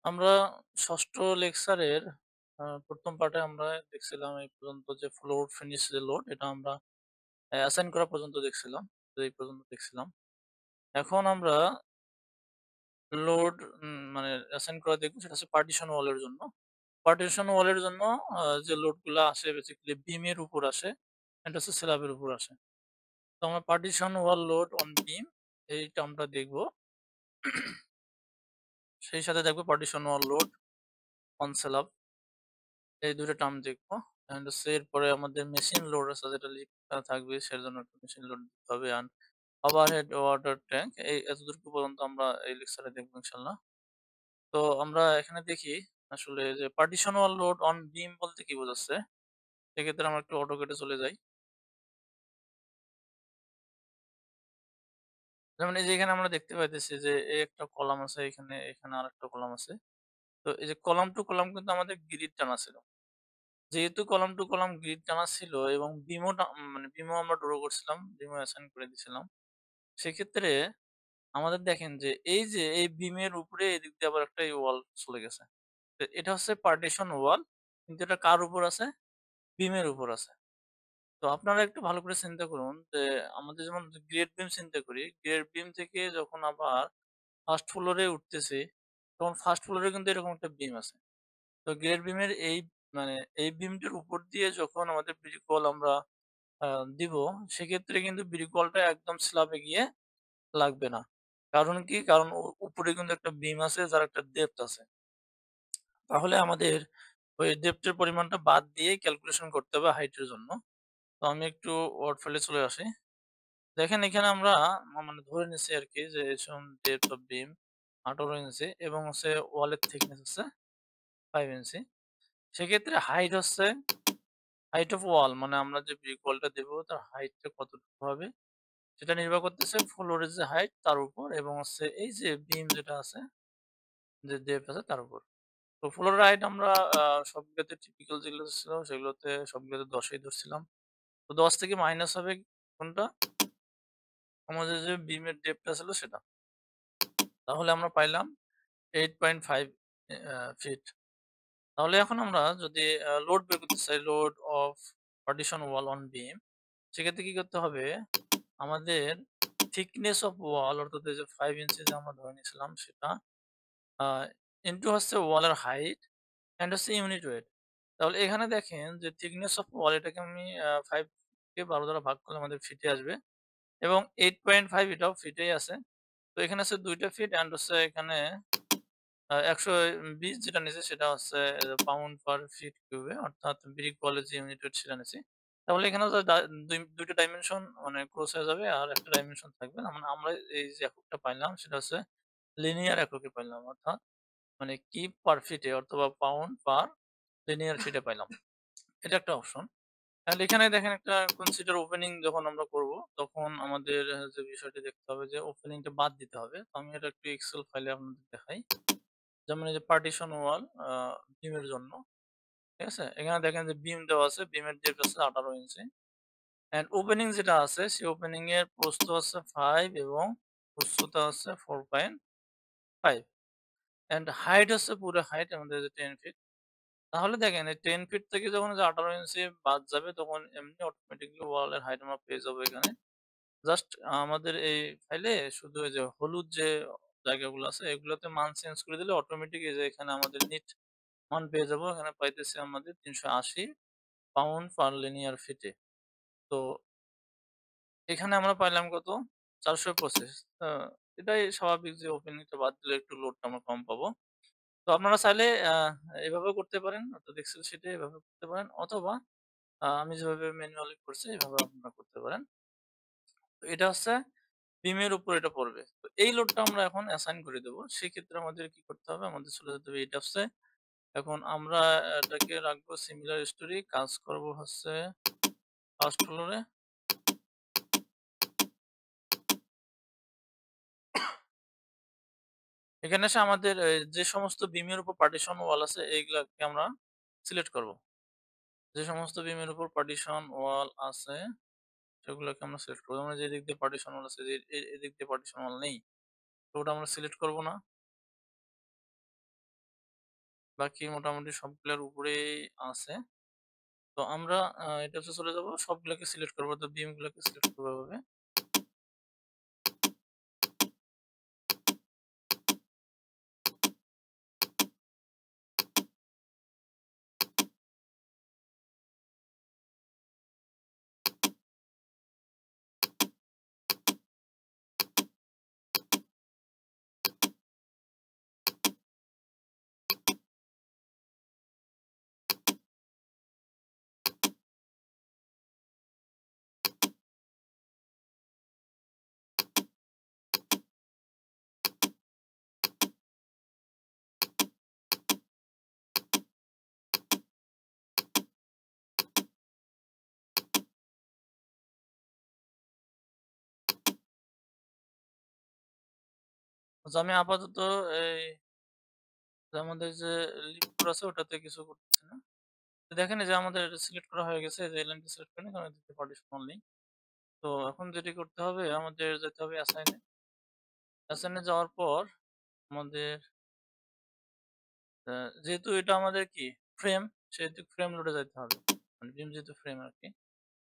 আমরা ষষ্ঠ লেকচারের প্রথম পার্টে আমরা দেখছিলাম এই পর্যন্ত যে ফ্লোর ফিনিশ যে লোড এটা আমরা অ্যাসাইন করা পর্যন্ত দেখছিলাম, তো এই পর্যন্ত দেখছিলাম। এখন আমরা লোড মানে অ্যাসাইন করা দেখবো, সেটা হচ্ছে পার্টিশন ওয়ালের জন্য। পার্টিশন ওয়ালের জন্য যে লোড গুলা আসে বেসিক্যালি বিমের উপর আসে, এটা হচ্ছে স্ল্যাবের উপর আসে। তো আমরা পার্টিশন ওয়াল লোড অন বিম এইটা আমরা দেখবো। সেই সাথে দেখবো partition wall load on slab, এই দুটো টার্ম দেখবো। এন্ড হচ্ছে এরপরে আমাদের মেশিন লোড আছে যেটা লিফট থাকবে, সেজন্য একটা মেশিন লোড দিতে হবে। আর ওভারহেড ওয়াটার ট্যাঙ্ক, এই এতটুকু পর্যন্ত আমরা এই লেকচারে দেখবো ইনশাল্লাহ। তো আমরা এখানে দেখি আসলে যে পার্টিশন ওয়াল লোড অন বিম বলতে কি বোঝাচ্ছে। সেক্ষেত্রে আমরা একটু অটোকেটে চলে যাই। যেমন এই যে এখানে আমরা দেখতে পাইতেছি যে এই একটা কলাম আছে, এখানে এখানে আরেকটা কলাম আছে। তো এই যে কলাম টু কলাম কিন্তু আমাদের গ্রিড টানা ছিল। যেহেতু কলাম টু কলাম গ্রিড টানা ছিল এবং মানে বিমও আমরা ড্র করছিলাম, বিমও অ্যাসাইন করে দিয়েছিলাম। সেক্ষেত্রে আমাদের দেখেন যে এই যে এই বিমের উপরে এদিক দিয়ে আবার একটা ওয়াল চলে গেছে। তো এটা হচ্ছে পার্টিশন ওয়াল, কিন্তু এটা কার উপর আছে? বিমের উপর আছে। তো আপনারা একটু ভালো করে চিন্তা করুন যে আমাদের যেমন গ্রেড বিম চিন্তা করি, গ্রেড বিম থেকে যখন আবার ফার্স্ট ফ্লোরে উঠতেছি, তখন ফার্স্ট ফ্লোরে কিন্তু এরকম একটা বিম আছে। তো গ্রেড বিমের এই মানে এই বিমটির উপর দিয়ে যখন আমাদের ব্রিক ওয়াল আমরা দিব, সেক্ষেত্রে কিন্তু ব্রিক ওয়ালটা একদম স্ল্যাবে গিয়ে লাগবে না। কারণ কি? কারণ উপরে কিন্তু একটা বিম আছে যার একটা ডেপথ আছে। তাহলে আমাদের ওই ডেপথের পরিমাণটা বাদ দিয়ে ক্যালকুলেশন করতে হবে হাইটের জন্য। তো আমি একটু ওয়ার্ড ফাইলে চলে আসি। দেখেন এখানে আমরা মানে ধরে নিচ্ছি আরকি যে এরকম ডেপথ অফ বিম 18 ইঞ্চি এবং হচ্ছে ওয়ালের থিকনেস হচ্ছে 5 ইঞ্চি। সেক্ষেত্রে হাইট অফ ওয়াল, মানে আমরা যে ব্রিক ওয়ালটা দেবো তার হাইটটা কতটুকু হবে সেটা নির্ভর করতেছে ফ্লোরের যে হাইট তার উপর এবং হচ্ছে এই যে বিম যেটা আছে, যে ডেপথ আছে তার উপর। তো ফ্লোরের হাইট আমরা সবগুলোতে টিপিক্যাল যেগুলো ছিল সেগুলোতে সবগুলোতে 10 এই ধরছিলাম। তো 10 থেকে মাইনাস হবে কোনটা? আমাদের যে বিমের ডেপথটা ছিল সেটা। তাহলে আমরা পাইলাম 8.5 ফিট। তাহলে এখন আমরা যদি লোড বের করতে চাই, load of partition wall on beam, সেক্ষেত্রে কি করতে হবে? আমাদের থিকনেস অফ ওয়াল অর্থাৎ এই যে 5 ইঞ্চি যে আমরা ধরে নিয়েছিলাম সেটা ইনটু হচ্ছে ওয়ালের হাইট এন্ড হচ্ছে ইউনিট ওয়েট। তাহলে এখানে দেখেন যে থিকনেস অফ ওয়াল এটাকে আমি 5 কে 12 দ্বারা ভাগ করলে আমাদের ফিটে আসবে এবং 8.5 এটাও ফিটেই আছে। তো এখানে আছে ২ টা ফিট এন্ড হচ্ছে এখানে ১২০ যেটা নিছি সেটা হচ্ছে পাউন্ড পার ফিট কিউবে, অর্থাৎ ব্রিক ওয়ালের যে ইউনিট ওয়েট সেটা নিছি। তাহলে এখানেও যে ২ টা ডাইমেনশন মানে ক্রস হয়ে যাবে আর একটা ডাইমেনশন থাকবে। মানে আমরা এই যে এককটা পাইলাম সেটা হচ্ছে লিনিয়ার এককে পাইলাম। অর্থাৎ মানে কিপ পার ফিটে অথবা পাউন্ড পার লিনিয়ার ফিটে পাইলাম। এটা একটা অপশন। অ্যান্ড এখানে দেখেন একটা কনসিডার ওপেনিং যখন আমরা করব তখন আমাদের যে বিষয়টি দেখতে হবে যে ওপেনিংটা বাদ দিতে হবে। তো আমি এটা একটু এক্সেল ফাইলে আপনাদের দেখাই। যেমন এই যে পার্টিশন ওয়াল বিমের জন্য, ঠিক আছে? এখানে দেখেন যে বিম দেওয়া আছে, বিমের ডেপথ আছে 18 ইঞ্চি। অ্যান্ড ওপেনিং যেটা আছে সেই ওপেনিং এর প্রস্থ হচ্ছে 5 এবং উচ্চতা হচ্ছে 4.5 অ্যান্ড হাইট হচ্ছে পুরো হাইট আমাদের যে 10 ফিট। তাহলে দেখেন এই 10 ফিট থেকে যখন যে 18 ইঞ্চি বাদ যাবে তখন এমনি অটোমেটিক্যালি ওয়ালের হাইট আমরা পেয়ে যাবো এখানে। জাস্ট আমাদের এই ফাইলে শুধু এই যে হলুদ যে জায়গাগুলো আছে এগুলোতে মান চেঞ্জ করে দিলে অটোমেটিক এই যে এখানে আমাদের নিট মান পেয়ে যাবো। এখানে পাইতেছি আমাদের ৩৮০ পাউন্ড পার লিনিয়ার ফিটে। তো এখানে আমরা পাইলাম কত? ৪২৫। আ এটাই স্বাভাবিক যে ওপেনিংটা বাদ দিলে একটু লোডটা আমরা কম পাবো। তো আপনারা চাইলে এভাবেও করতে পারেন, অর্থাৎ এক্সেল শিটে এভাবে করতে পারেন অথবা আমি যেভাবে ম্যানুয়ালি করছি এভাবে আপনারা করতে পারেন। তো এটা হচ্ছে বিমের উপর এটা পড়বে। তো এই লোডটা আমরা এখন অ্যাসাইন করে দেব। সেক্ষেত্রে আমাদের কি করতে হবে? আমাদের চলে যেতে হবে এই টাস্কে। এখন আমরা এটাকে রাখবো সিমিলার স্টোরি, কাজ করব হচ্ছে ফার্স্ট ফ্লোরে। এখানে এসে আমাদের যে সমস্ত বিমের উপর পার্টিশন ওয়াল আছে এইগুলাকে আমরা সিলেক্ট করব। যে সমস্ত বিমের উপর পার্টিশন ওয়াল আছে সেগুলোকে আমরা সিলেক্ট করব। যেমন যে এদিক দিয়ে পার্টিশন ওয়াল আছে, যে এদিক দিয়ে পার্টিশন ওয়াল নেই। তো ওটা আমরা সিলেক্ট করব না। বাকি মোটামুটি সবগুলোর উপরেই আছে। তো আমরা এটাতে চলে যাব। সবগুলোকে সিলেক্ট করব। তো বিম গুলোকে সিলেক্ট করব এভাবে। আচ্ছা আমি আপাতত এই যে আমাদের যে লিফট আছে ওটাতে কিছু করতেছি না। তো দেখেন এই যে আমাদের সিলেক্ট করা হয়ে গেছে। এই যে এলাইনটা সিলেক্ট করে নিলাম, এদিকে পার্টিশন অনলি। তো এখন যেটি করতে হবে আমাদের যেতে হবে অ্যাসাইন এ। অ্যাসাইন এ যাওয়ার পর আমাদের যেহেতু এটা আমাদের কি ফ্রেম, সেহেতু ফ্রেম লোডে যাইতে হবে। মানে বিম যেহেতু ফ্রেম আরকি।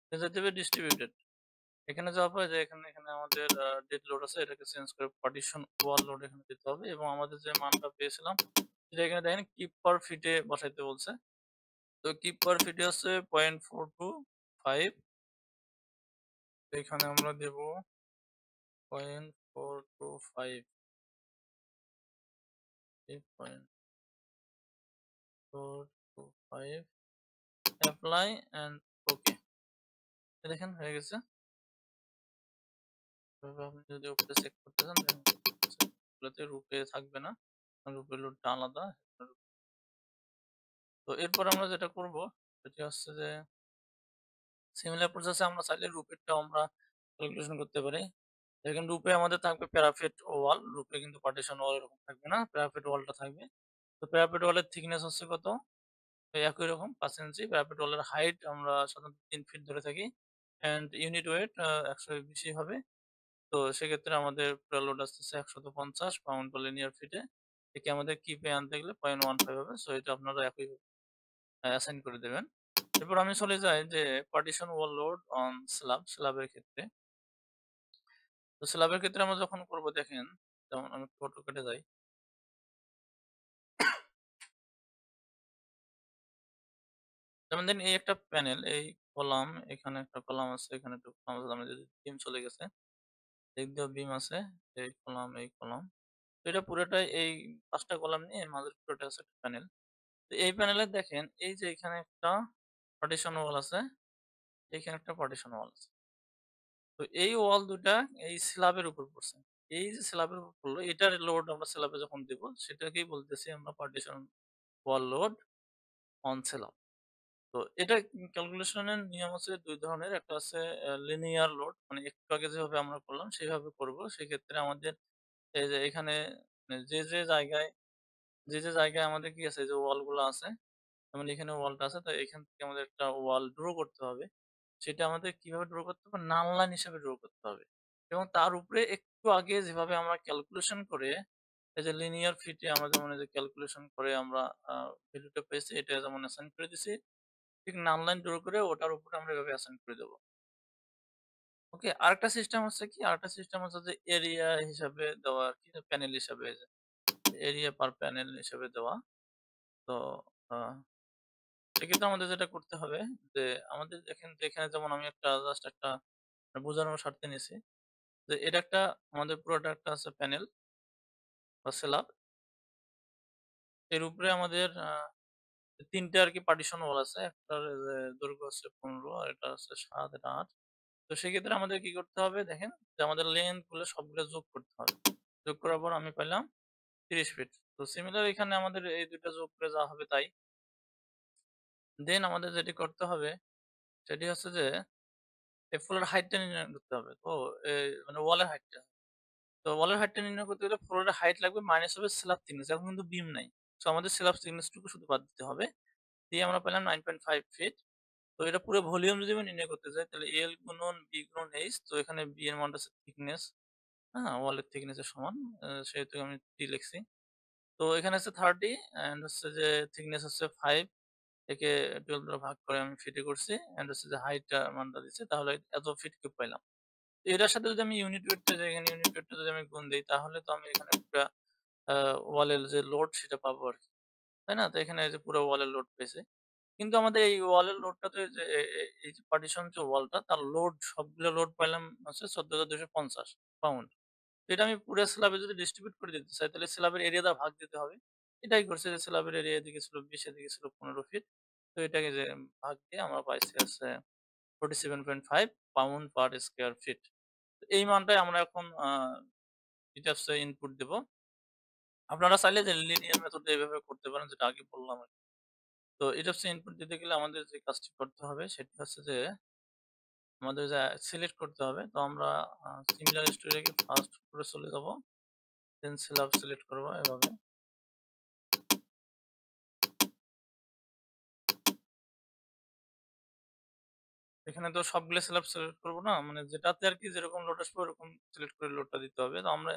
তো যেতে হবে ডিস্ট্রিবিউটেড। এখানে যাওয়ার পরে যে এখানে আমাদের ডেড লোড আছে, এটাকে চেঞ্জ করে পার্টিশন ওয়াল লোড এখানে দিতে হবে এবং আমাদের যে মানটা পেয়েছিলাম সেটা এখানে দেখেন কিপ পার ফিটে বসাইতে বলছে। তো কিপ পার ফিটে হচ্ছে 0.425। তো এখানে আমরা দেব 0.425। 0.425 অ্যাপ্লাই এন্ড ওকে। দেখেন হয়ে গেছে। এভাবে আপনি যদি উপরে চেক করতে চান দেখেন এগুলোতে রূপে থাকবে না। রূপে লোডটা আলাদা। তো এরপর আমরা যেটা করব সেটা হচ্ছে যে সিমিলার প্রসেসে আমরা চাইলে রূপেরটাও আমরা ক্যালকুলেশন করতে পারি। দেখেন রূপে আমাদের থাকবে প্যারাফিট ওয়াল, রূপে কিন্তু পার্টিশন ওয়াল এরকম থাকবে না, প্যারাফিট ওয়ালটা থাকবে। তো প্যারাফিট ওয়ালের থিকনেস হচ্ছে কত? ওই একই রকম 5 ইঞ্চি। প্যারাফিট ওয়ালের হাইট আমরা সাধারণত 3 ফিট ধরে থাকি। অ্যান্ড ইউনিট ওয়েট 100 বেশি হবে। তো সেক্ষেত্রে আমাদের পুরা লোড আসতেছে 150 পাউন্ড পার লিনিয়ার ফিটে। একে আমাদের কিপে আনতে গেলে 0.15 হবে। সো এটা আপনারা একই অ্যাসাইন করে দেবেন। এরপর আমি চলে যাই যে পার্টিশন ওয়াল লোড অন স্ল্যাবের ক্ষেত্রে। তো স্ল্যাবের ক্ষেত্রে আমরা যখন করব দেখেন, যেমন আমি ফটো কেটে যাই। যেমন দেন এই একটা প্যানেল, এই কলাম, এখানে একটা কলাম আছে, এখানে একটা কলাম আছে। আমরা যদি বিম চলে গেছে, দিক দিয়েও বিম আছে, এই কলাম, এই কলাম। তো এটা পুরোটাই এই 5 টা কলাম নিয়ে মাঝের পুরোটা আছে একটা প্যানেল। তো এই প্যানেলে দেখেন এই যে এখানে একটা পার্টিশন ওয়াল আছে, এখানে একটা পার্টিশন ওয়াল আছে। তো এই ওয়াল দুটা এই স্ল্যাবের উপর পড়ছে। এই যে স্ল্যাবের উপর পড়লো, এটার লোড আমরা স্ল্যাবে যখন দিব সেটাকেই বলতেছি আমরা partition wall load on slab. তো এটা ক্যালকুলেশনের নিয়ম হচ্ছে ২ ধরনের। একটা হচ্ছে লিনিয়ার লোড, মানে একটু আগে যেভাবে আমরা করলাম সেভাবে করব। সেক্ষেত্রে আমাদের এই যে এখানে যে জায়গায় আমাদের কি আছে, যে ওয়াল গুলো আছে, যেমন এখানে ওয়ালটা আছে, তো এখান থেকে আমাদের একটা ওয়াল ড্র করতে হবে। সেটা আমাদের কিভাবে ড্র করতে হবে? নাল লাইন হিসেবে ড্র করতে হবে। এবং তার উপরে একটু আগে যেভাবে আমরা ক্যালকুলেশন করে এই যে লিনিয়ার ফিটে আমরা যেমন এই যে ক্যালকুলেশন করে আমরা ভ্যালুটা পেয়েছি, এটা যেমন অ্যাসাইন করে দিছি, ঠিক নাল লাইন ড্র করে ওটার উপরে আমরা এভাবে অ্যাসাইন করে দেবো। ওকে, আরেকটা সিস্টেম হচ্ছে যে এরিয়া হিসাবে দেওয়া আর কি, প্যানেল হিসাবে, এরিয়া পার প্যানেল হিসাবে দেওয়া। তো আহ, সেক্ষেত্রে আমাদের যেটা করতে হবে যে আমাদের দেখেন যে এখানে যেমন আমি একটা জাস্ট একটা বোঝানোর স্বার্থে নিয়েছি যে এটা একটা আমাদের পুরোটা একটা আছে প্যানেল বা সেলার। এর উপরে আমাদের ৩ টে আর কি পার্টিশন ওয়াল আছে। একটার দৈর্ঘ্য হচ্ছে 15, আর এটা হচ্ছে 7, এটা 8। তো সেক্ষেত্রে আমাদের কি করতে হবে দেখেন, যে আমাদের লেন্থ গুলো সবগুলো যোগ করতে হবে। যোগ করার পর আমি পাইলাম 30 ফিট। তো সিমিলার এখানে আমাদের এই দুইটা যোগ করে যা হবে তাই। দেন আমাদের যেটি করতে হবে সেটি হচ্ছে যে এই ফ্লোরের হাইটটা নির্ণয় করতে হবে। তো মানে ওয়ালের হাইটটা। তো ওয়ালের হাইটটা নির্ণয় করতে গেলে ফ্লোরের হাইট লাগবে মাইনাস হবে স্ল্যাব থিকনেস। এখন কিন্তু বিম নাই। সো আমাদের স্ল্যাব থিকনেসটুকু শুধু বাদ দিতে হবে। দিয়ে আমরা পেলাম 9.5 ফিট। তো এটা পুরো ভলিউম যদি আমি নির্ণয় করতে চাই তাহলে এল গুণন বি গুণন এইচ। তো এখানে বি এর মানটা হচ্ছে থিকনেস, হ্যাঁ, ওয়ালের থিকনেসের সমান। সেহেতু আমি টি লিখছি। তো এখানে হচ্ছে 30 অ্যান্ড হচ্ছে যে থিকনেস হচ্ছে 5, একে 12 দ্বারা ভাগ করে আমি ফিটে করছি অ্যান্ড হচ্ছে যে হাইটটা মানটা দিচ্ছি, তাহলে এত ফিট কিউব পাইলাম। তো এটার সাথে যদি আমি ইউনিট ওয়েটটা যাই, এখানে ইউনিট ওয়েটটা যদি আমি গুণ দেই, তাহলে তো আমি এখানে একটা ওয়ালের যে লোড সেটা পাবো আরকি। তাই না? তো এখানে এই যে পুরো ওয়ালের লোড পেয়েছে। কিন্তু আমাদের এই ওয়ালের লোডটাতে যে এই যে পার্টিশন যে ওয়ালটা, তার লোড সবগুলো লোড পাইলাম হচ্ছে ১৪,২৫০ পাউন্ড। তো এটা আমি পুরা স্ল্যাবে যদি ডিস্ট্রিবিউট করে দিতে চাই, তাহলে স্ল্যাবের এরিয়া দ্বারা ভাগ দিতে হবে। এটাই করছে যে স্ল্যাবের এরিয়া এদিকে ছিল ২০, এদিকে ছিল ১৫ ফিট। তো এটাকে যে ভাগ দিয়ে আমরা পাইছি হচ্ছে 47.5 পাউন্ড পার স্কয়ার ফিট। তো এই মানটাই আমরা এখন ডিটাক্স এ ইনপুট দেব। আপনারা চাইলে যে লিনিয়ার মেথড দিয়ে এভাবে করতে পারেন, যেটা আগে বললাম আরকি। তো ডিটাক্স এ ইনপুট দিতে গেলে আমাদের যে কাজটি করতে হবে সেটি হচ্ছে যে আমাদের যে সিলেক্ট করতে হবে। তো আমরা সিমিলার স্টোরি রেখে ফার্স্ট উপরে চলে যাব। দেন স্ল্যাব সিলেক্ট করব এভাবে। এখানে তো সবগুলো স্ল্যাব সিলেক্ট করব না। মানে যেটাতে আরকি যেরকম লোড আসবে ওরকম সিলেক্ট করে লোডটা দিতে হবে। তো আমরা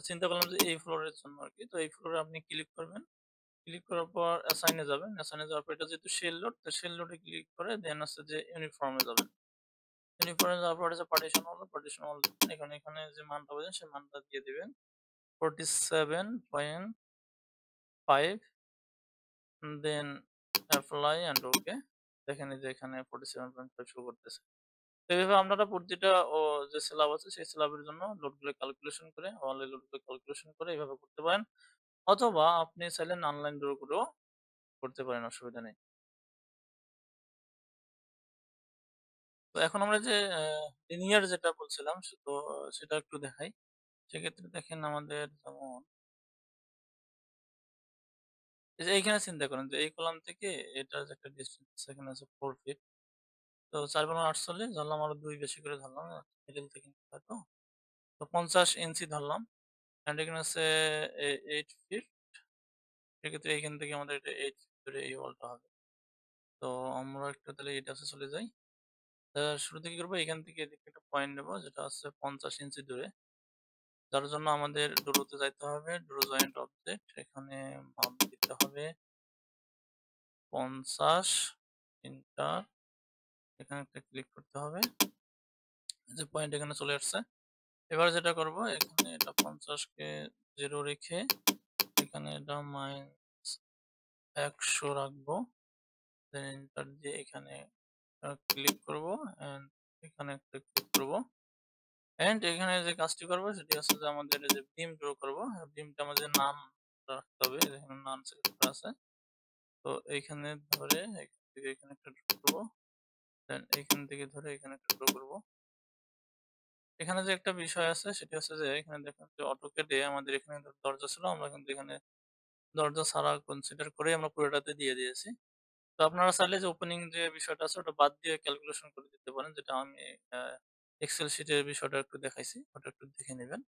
চিন্তা করলাম যে এই ফ্লোরের জন্য আরকি। তো এই ফ্লোরে আপনি ক্লিক করবেন। ক্লিক করার পর অ্যাসাইন এ যাবেন। অ্যাসাইন এ যাওয়ার পর এটা যেহেতু শেল লোড, তো শেল লোডে ক্লিক করে দেন হচ্ছে যে ইউনিফর্ম এ যাবেন। ইউনিফর্ম এ যাওয়ার পর হচ্ছে পার্টিশন ওয়াল, পার্টিশন ওয়াল এখানে যে মানটা পাবেন সেই মানটা দিয়ে দিবেন। 47.5 দেন এপ্লাই অ্যান্ড ওকে। দেখেন এই যে এখানে 47.5 শো করতেছে। তো এভাবে আপনারা প্রতিটা যে স্ল্যাব আছে সেই স্ল্যাবের জন্য লোডগুলো ক্যালকুলেশন করে, ওয়ালের লোডগুলো ক্যালকুলেশন করে এভাবে করতে পারেন। অথবা আপনি চাইলে অনলাইন ড্র করেও করতে পারেন, অসুবিধা নেই। তো এখন আমরা যে লিনিয়ার যেটা বলছিলাম তো সেটা একটু দেখাই। সেক্ষেত্রে দেখেন আমাদের যেমন এই যে এইখানে চিন্তা করেন যে এই কলাম থেকে এটার যে একটা ডিসট্যান্স এখানে আছে 4 ফিট। তো ৪ × ৪৮ ধরলাম, আরো ২ বেশি করে ধরলাম। মিডল থেকে হয়তো। তো ৫০ ইঞ্চি ধরলাম। অ্যান্ড এখানে আছে 8 ফিট। সেক্ষেত্রে এইখান থেকে আমাদের এটা 8 ফিট ধরে এই ওয়ালটা হবে। তো আমরা একটু তাহলে এই টাচে চলে যাই। শুরুতে কি করবো? এখান থেকে এদিকে একটা পয়েন্ট নেব যেটা হচ্ছে ৫০ ইঞ্চি দূরে। যার জন্য আমাদের ড্রোতে যাইতে হবে। ড্র জয়েন্ট অবজেক্ট, এখানে মাপ দিতে হবে ৫০, এন্টার। এখানে একটা ক্লিক করতে হবে। এই যে পয়েন্ট এখানে চলে আসছে। এবার যেটা করব, এখানে এটা ৫০ কে 0 রেখে এখানে এটা -১০০ রাখবো। দেন এন্টার দিয়ে এখানে ক্লিক করব অ্যান্ড এখানে একটা ক্লিক করব। অ্যান্ড এখানে যে কাজটি করব সেটি হচ্ছে যে আমাদের এই যে বিম ড্র করব। বিমটা আমাদের নাম রাখতে হবে। এখানে নাম সিলেক্ট করা আছে। তো এইখানে ধরে এখান থেকে এখানে একটা ড্র করব। দেন এইখান থেকে ধরে এখানে একটা ড্র করব। এখানে যে একটা বিষয় আছে সেটি হচ্ছে যে এখানে দেখেন যে AutoCAD এ আমাদের এখানে দরজা ছিল। আমরা কিন্তু এখানে দরজা ছাড়া কনসিডার করেই আমরা পুরোটাতে দিয়ে দিয়েছি। তো আপনারা চাইলে যে ওপেনিং যে বিষয়টা আছে ওটা বাদ দিয়ে ক্যালকুলেশন করে দিতে পারেন। যেটা আমি আ এক্সেল শিটের বিষয়টা একটু দেখাইছি। ওটা একটু দেখে নিবেন।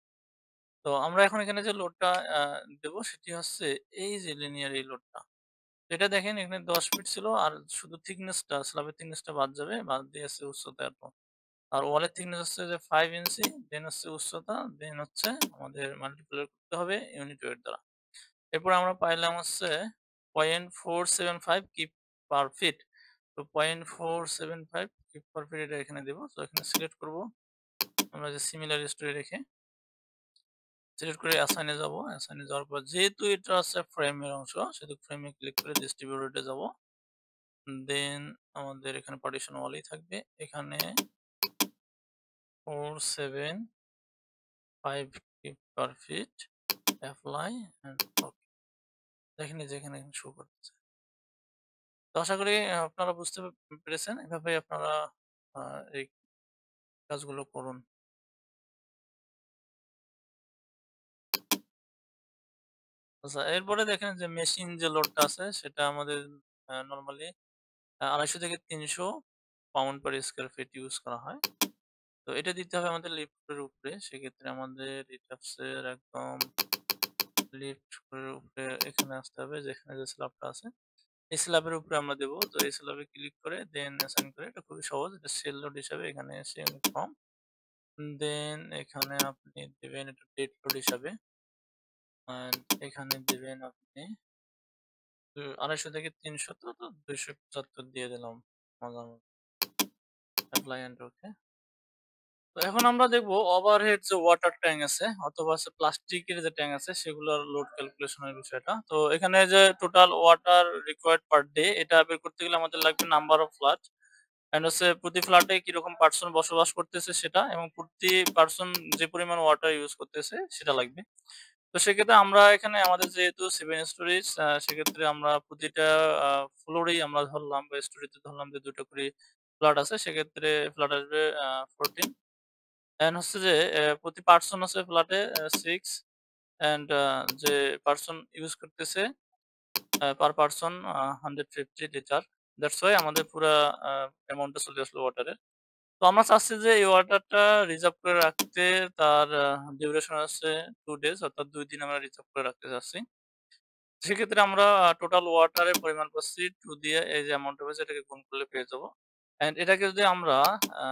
তো আমরা এখন এখানে যে লোডটা আ দেব সেটি হচ্ছে এই যে লিনিয়ার এই লোডটা। এটা দেখেন এখানে ১০ ফিট ছিল আর শুধু থিকনেসটা স্ল্যাবের থিকনেসটা বাদ যাবে। বাদ দিয়ে আছে উচ্চতা এত। আর ওয়ালের থিকনেস হচ্ছে যে ৫ ইঞ্চি, দেন হচ্ছে উচ্চতা, দেন হচ্ছে আমাদের মাল্টিপ্লাই করতে হবে ইউনিট ওয়েট দ্বারা। এরপর আমরা পাইলাম হচ্ছে ০.৪৭৫ কিপ পার ফিট। তো ০.৪৭৫ কিপ পার ফিট এটা এখানে দেব। তো এখানে সিলেক্ট করব। আমরা যে সিমিলার স্টোরি রেখে সিলেক্ট করে অ্যাসাইন এ যাবো। অ্যাসাইন এ যাওয়ার পর যেহেতু এটা হচ্ছে ফ্রেমের অংশ, সেহেতু ফ্রেমে ক্লিক করে ডিস্ট্রিবিউটেড এ যাবো। দেন আমাদের এখানে পার্টিশন ওয়ালই থাকবে। এখানে ৪৭৫ keep per fit apply and okay. দেখেন এই যে এখানে শো করতেছে। তো আশা করি আপনারা বুঝতে পেরেছেন। এভাবে আপনারা আ এই কাজগুলো করুন। আচ্ছা, এরপরে দেখেন যে মেশিন যে লোডটা আছে সেটা আমাদের নরমালি ২৫০ থেকে ৩০০ pound per square feet use করা হয়। তো এটা দিতে হবে আমাদের লিফটের উপরে। সেক্ষেত্রে আমাদের রিটাক্সের একদম লিফটের উপরে এখানে আসতে হবে, যেখানে যে স্ল্যাবটা আছে। এই স্ল্যাবের উপরে আমরা দেব। তো এই স্ল্যাবে ক্লিক করে দেন অ্যাসাইন করে, এটা খুবই সহজ। এটা সেল লোড হিসাবে এখানে এসে ইউনিফর্ম। দেন এখানে আপনি দিবেন এটা ডেড লোড হিসাবে। অ্যান্ড এখানে দিবেন আপনি ২৫০ থেকে ৩০০ তো ২৭৫ দিয়ে দিলাম মজার মতো। এপ্লাই এন্ড ওকে। তো এখন আমরা দেখব ওভারহেড যে ওয়াটার ট্যাঙ্ক আছে অথবা হচ্ছে প্লাস্টিকের যে ট্যাঙ্ক আছে সেগুলোর লোড ক্যালকুলেশনের বিষয়টা। তো এখানে যে total water required per day এটা বের করতে গেলে আমাদের লাগবে নাম্বার অফ ফ্ল্যাট অ্যান্ড হচ্ছে প্রতি ফ্ল্যাটে কিরকম পার্সন বসবাস করতেছে সেটা এবং প্রতি পার্সন যে পরিমাণ ওয়াটার ইউজ করতেছে সেটা লাগবে। তো সেক্ষেত্রে আমরা এখানে আমাদের যেহেতু 7 স্টোরেজ সেক্ষেত্রে আমরা প্রতিটা ফ্লোরেই আমরা ধরলাম বা স্টোরেতে ধরলাম যে ২ টা করে ফ্ল্যাট আছে। সেক্ষেত্রে ফ্ল্যাট আসবে 14 অ্যান্ড হচ্ছে যে প্রতি পার্সন আছে ফ্ল্যাটে 6 অ্যান্ড যে পার্সন ইউজ করতেছে per person 150 litre. That's why আমাদের পুরা অ্যামাউন্টটা চলে আসলো ওয়াটারের। তো আমরা চাচ্ছি যে এই ওয়াটারটা রিজার্ভ করে রাখতে তার ডিউরেশন আছে 2 ডেজ অর্থাৎ ২ দিন আমরা রিজার্ভ করে রাখতে চাচ্ছি। সেক্ষেত্রে আমরা টোটাল ওয়াটারের পরিমাণ পাচ্ছি 2 দিয়ে এই যে অ্যামাউন্টটা পেয়েছি এটাকে গুণ করলে পেয়ে যাবো। অ্যান্ড এটাকে যদি আমরা আ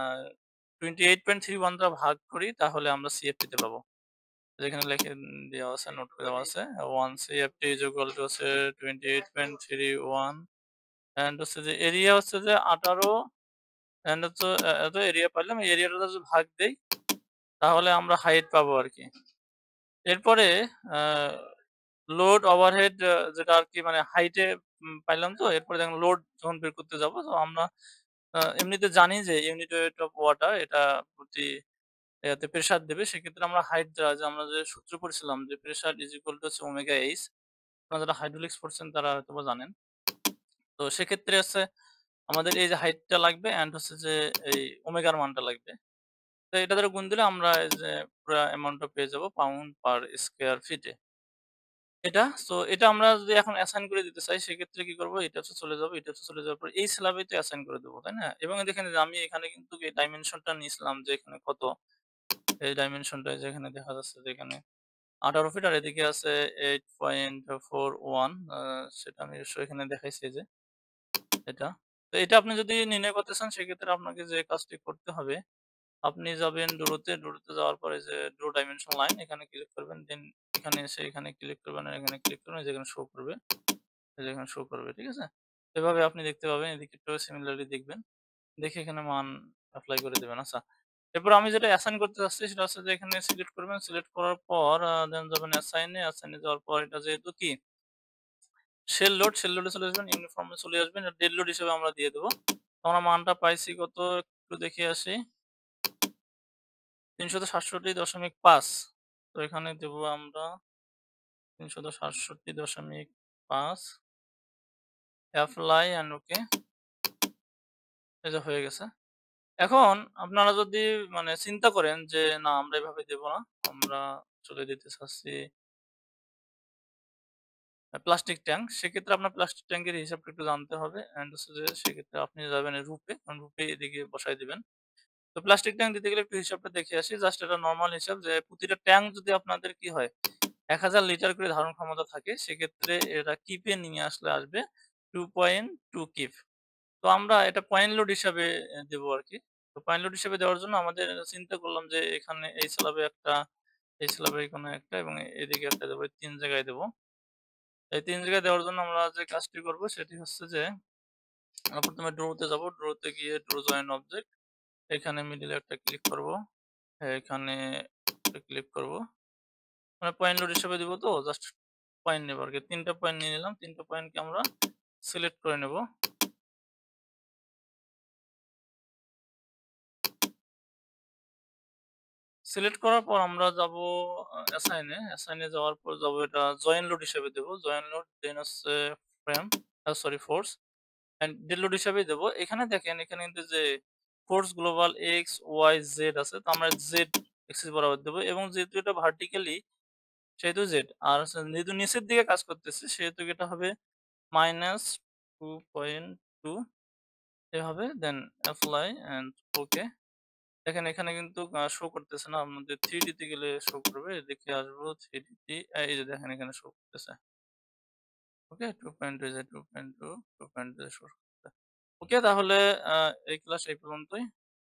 28.31 দ্বারা ভাগ করি তাহলে আমরা সিএফটি তে পাবো। যেখানে লিখে দেওয়া আছে, নোট করে দেওয়া আছে। 1 CFT is equal to হচ্ছে 28.31 অ্যান্ড হচ্ছে যে এরিয়া হচ্ছে যে 18 অ্যান্ড হচ্ছে এত এরিয়া পাইলাম। এই এরিয়াটা যদি ভাগ দেই তাহলে আমরা হাইট পাবো আরকি। এরপরে আ লোড ওভারহেড যেটা আরকি মানে হাইটে পাইলাম তো এরপরে দেখেন লোড যখন বের করতে যাবো তো আমরা এমনিতে জানি যে ইউনিট ওয়েট অফ ওয়াটার এটা প্রতি ইয়াতে প্রেশার দেবে। সেক্ষেত্রে আমরা হাইট দ্বারা যে আমরা যে সূত্র পড়ছিলাম যে প্রেশার ইজ ইকুয়াল টু হচ্ছে ওমেগা এইচ। আপনারা যারা হাইড্রোলিক্স পড়ছেন তারা হয়তোবা জানেন। তো সেক্ষেত্রে হচ্ছে আমাদের এই যে হাইটটা লাগবে অ্যান্ড হচ্ছে যে এই ওমেগার মানটা লাগবে। তো এটা দ্বারা গুণ দিলে আমরা এই যে পুরা অ্যামাউন্টটা পেয়ে যাবো পাউন্ড পার স্কয়ার ফিটে। এটা সো এটা আমরা যদি এখন অ্যাসাইন করে দিতে চাই সেক্ষেত্রে কি করব? এটা হচ্ছে চলে যাবে, এটা হচ্ছে চলে যাওয়ার পর এই স্ল্যাবেই তো অ্যাসাইন করে দেব, তাই না? এবং দেখেন যে আমি এখানে কিন্তু এই ডাইমেনশনটা নিছিলাম যে এখানে কত? এই ডাইমেনশনটা যেখানে দেখা যাচ্ছে যে এখানে 18 ফিট আর এদিকে আছে 8.41 সেটা আমি এখানে দেখাইছি এই যে এটা। তো এটা আপনি যদি নির্ণয় করতে চান সেক্ষেত্রে আপনাকে যে কাজটি করতে হবে, আপনি যাবেন ড্রোতে, ড্রোতে যাওয়ার পরে যে ড্র ডাইমেনশন লাইন এখানে ক্লিক করবেন। দেন এখানে এসে এখানে ক্লিক করবেন আর এখানে ক্লিক করবেন যেখানে শো করবে। এই যে এখানে শো করবে, ঠিক আছে? এভাবে আপনি দেখতে পাবেন এদিকেরটাও সিমিলারলি দেখবেন। দেখে এখানে মান এপ্লাই করে দিবেন। আচ্ছা। এরপর আমি যেটা অ্যাসাইন করতে চাচ্ছি সেটা হচ্ছে যে এখানে সিলেক্ট করবেন। সিলেক্ট করার পর দেন যাবেন অ্যাসাইন এ, অ্যাসাইন এ যাওয়ার পর এটা যেহেতু কি শেল লোড, শেল লোডে চলে আসবেন, ইউনিফর্ম এ চলে আসবেন। এটা ডেড লোড হিসেবে আমরা দিয়ে দেব। তো আমরা মানটা পাইছি কত একটু দেখে আসি। ৩৬৭.৫ তো এখানে দেব আমরা ৩৬৭.৫ এপ্লাই এন্ড ওকে। এই যে হয়ে গেছে। এখন আপনারা যদি মানে চিন্তা করেন যে না আমরা এভাবে দেব না। আমরা চলে দিতে চাচ্ছি প্লাস্টিক ট্যাংক। সেক্ষেত্রে আপনার প্লাস্টিক ট্যাংকের হিসাবটা একটু জানতে হবে। অ্যান্ড হচ্ছে যে সেক্ষেত্রে আপনি যাবেন রূপে, কারণ রূপে এদিকে বসায় দিবেন। তো প্লাস্টিক ট্যাংক দিতে গেলে একটু হিসাবটা দেখে আসি। জাস্ট এটা নরমাল হিসাব যে প্রতিটা ট্যাংক যদি আপনাদের কি হয় ১০০০ লিটার করে ধারণ ক্ষমতা থাকে সেক্ষেত্রে এটা কিপে নিয়ে আসলে আসবে 2.2 কিপ। তো আমরা এটা পয়েন্ট লোড হিসাবে দেবো আরকি। তো পয়েন্ট লোড হিসেবে দেওয়ার জন্য আমাদের চিন্তা করলাম যে এখানে এই স্ল্যাবে একটা, এই স্ল্যাবে এখানে একটা এবং এদিকে একটা দেবো। এই ৩ জায়গায় দেবো। এই ৩ জায়গায় দেওয়ার জন্য আমরা যে কাজটি করব সেটি হচ্ছে যে আমরা ১ম এ ড্র তে যাবো। ড্র তে গিয়ে ড্র জয়েন অবজেক্ট এখানে মিডল এ একটা ক্লিক করব। এখানে একটা ক্লিক করব। মানে পয়েন্ট লোড হিসেবে দিব তো জাস্ট পয়েন্ট নেব আরকি। ৩ টা পয়েন্ট নিয়ে নিলাম। ৩ টা পয়েন্টকে আমরা সিলেক্ট করে নেব। সিলেক্ট করার পর আমরা যাবো অ্যাসাইন এ। অ্যাসাইন এ যাওয়ার পর যাবো এটা জয়েন লোড হিসেবে দেব। জয়েন লোড দেন হচ্ছে frame sorry force and dead load হিসাবেই দেব। এখানে দেখেন এখানে কিন্তু যে force global X, Y, Z আছে। তো আমরা জেড এক্সিস বরাবর দেব এবং যেহেতু এটা ভার্টিক্যালি সেহেতু জেড। আর হচ্ছে যেহেতু নিচের দিকে কাজ করতেছে সেহেতু এটা হবে -2.2 এভাবে দেন এপ্লাই অ্যান্ড ওকে। দেখেন এখানে কিন্তু শো করতেছে না। আমাদের 3D তে গেলে শো করবে। এদিকে আসবো 3D তে এই যে দেখেন এখানে শো করতেছে। ওকে 2.2 যে 2.2 2.2 শো করতেছে। ওকে তাহলে এই ক্লাস এই পর্যন্তই।